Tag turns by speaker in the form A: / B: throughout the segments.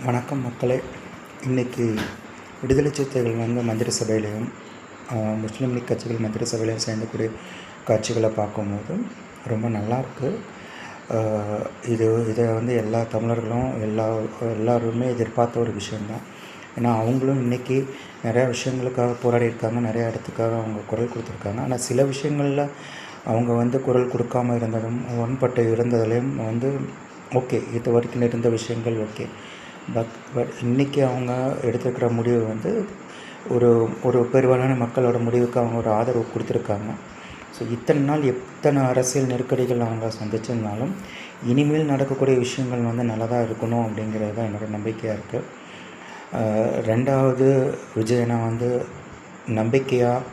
A: வணக்கம் மக்களே. இன்றைக்கி விடுதலை சிறுத்தைகள் மந்திரி சபையிலையும் முஸ்லீம் லீக் கட்சிகள் மந்திரி சபையிலையும் சேர்ந்தக்கூடிய காட்சிகளை பார்க்கும்போது ரொம்ப நல்லாயிருக்கு. இதை எல்லா தமிழர்களும் எல்லாருமே எதிர்பார்த்த ஒரு விஷயந்தான். ஏன்னா அவங்களும் இன்றைக்கி நிறையா விஷயங்களுக்காக போராடியிருக்காங்க, நிறையா இடத்துக்காக அவங்க குரல் கொடுத்துருக்காங்க. ஆனால் சில விஷயங்களில் அவங்க குரல் கொடுக்காமல் இருந்ததும் ஒன்பட்டு இருந்ததுலேயும் ஓகே, இது வரைக்கும் இருந்த விஷயங்கள் ஓகே. பட் இன்றைக்கி அவங்க எடுத்துக்கிற முடிவு ஒரு ஒரு பெருவாரியான மக்களோட முடிவுக்கு அவங்க ஒரு ஆதரவு கொடுத்துருக்காங்க. ஸோ இத்தனை நாள் எத்தனை அரசியல் நெருக்கடிகள் அவங்க சந்திச்சிருந்தாலும் இனிமேல் நடக்கக்கூடிய விஷயங்கள் நல்லதாக இருக்கணும் அப்படிங்கிறது தான் என்னோடய நம்பிக்கையாக இருக்குது. ரெண்டாவது விஜயனை நம்பிக்கையாக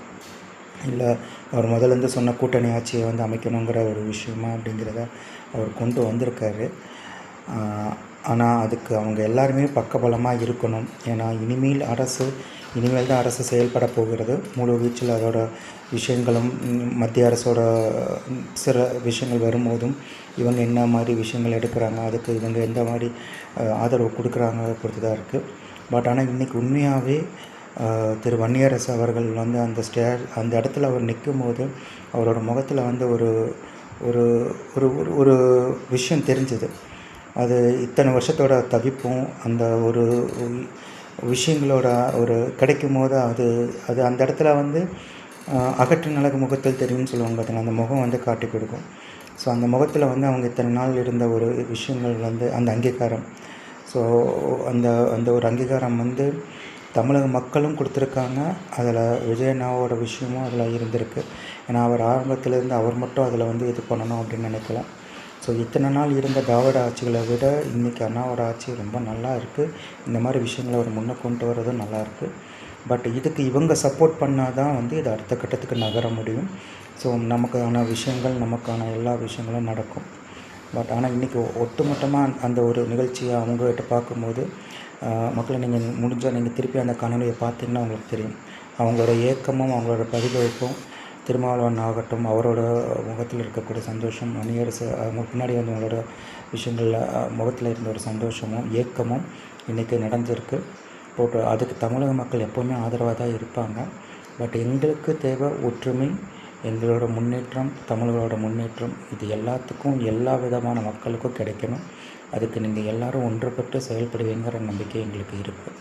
A: இல்லை அவர் முதலேருந்து சொன்ன கூட்டணி ஆட்சியை அமைக்கணுங்கிற ஒரு விஷயமா அப்படிங்கிறத அவர் கொண்டு வந்திருக்காரு. ஆனால் அதுக்கு அவங்க எல்லாருமே பக்கபலமாக இருக்கணும். ஏன்னா இனிமேல் தான் அரசு செயல்பட போகிறது. முழு வீச்சில் அதோட விஷயங்களும் மத்திய அரசோட சில விஷயங்கள் வரும்போதும் இவங்க என்ன மாதிரி விஷயங்கள் எடுக்கிறாங்க, அதுக்கு இவங்க எந்த மாதிரி ஆதரவு கொடுக்குறாங்க பொறுத்து தான் இருக்குது. பட் ஆனால் இன்றைக்கி உண்மையாகவே திரு வன்னியரசு அவர்கள் அந்த இடத்துல அவர் நிற்கும் போது அவரோட முகத்தில் ஒரு ஒரு ஒரு ஒரு விஷயம் தெரிஞ்சுது. அது இத்தனை வருஷத்தோட தவிப்பும் அந்த ஒரு விஷயங்களோட ஒரு கிடைக்கும் போது அது அந்த இடத்துல அகற்று நிலகு முகத்தில் தெரியும்னு சொல்லுவாங்க. பார்த்தீங்கன்னா அந்த முகம் காட்டி கொடுக்கும். ஸோ அந்த முகத்தில் அவங்க இத்தனை நாள் இருந்த ஒரு விஷயங்கள் அந்த அங்கீகாரம். ஸோ அந்த அந்த ஒரு அங்கீகாரம் தமிழக மக்களும் கொடுத்துருக்காங்க. அதில் விஜயண்ணாவோட விஷயமும் அதில் இருந்திருக்கு. ஏன்னா அவர் ஆரம்பத்திலேருந்து அவர் மட்டும் அதில் இது பண்ணணும் அப்படின்னு நினைக்கல. ஸோ இத்தனை நாள் இருந்த திராவிட ஆட்சிகளை விட இன்றைக்கி அண்ணாவோட ஆட்சி ரொம்ப நல்லா இருக்குது. இந்த மாதிரி விஷயங்களை அவர் முன்னே கொண்டு வர்றதும் நல்லாயிருக்கு. பட் இதுக்கு இவங்க சப்போர்ட் பண்ணால் தான் இது அடுத்த கட்டத்துக்கு நகர முடியும். ஸோ நமக்கான விஷயங்கள் நமக்கான எல்லா விஷயங்களும் நடக்கும். பட் ஆனால் இன்றைக்கி ஒட்டுமொத்தமாக அந்த ஒரு நிகழ்ச்சியை அவங்ககிட்ட பார்க்கும்போது மக்களை நீங்கள் முடிஞ்சால் நீங்கள் திருப்பி அந்த காணொலியை பார்த்தீங்கன்னா உங்களுக்கு தெரியும். அவங்களோட ஏக்கமும் அவங்களோட பதிலளிப்பும் திருமாவளவன் ஆகட்டும், அவரோட முகத்தில் இருக்கக்கூடிய சந்தோஷம், வன்னியரசு அவங்க பின்னாடி அவங்களோட விஷயங்களில் முகத்தில் இருந்த ஒரு சந்தோஷமும் ஏக்கமும் இன்றைக்கி நடந்திருக்கு. அதுக்கு தமிழக மக்கள் எப்போவுமே ஆதரவாக தான் இருப்பாங்க. பட் எங்களுக்கு தேவை ஒற்றுமை, எங்களோட முன்னேற்றம், தமிழர்களோட முன்னேற்றம். இது எல்லாத்துக்கும் எல்லா விதமான மக்களுக்கும் கிடைக்கணும். அதுக்கு நீங்கள் எல்லோரும் ஒன்றுபட்டு செயல்படுவீங்கிற நம்பிக்கை எங்களுக்கு இருக்குது.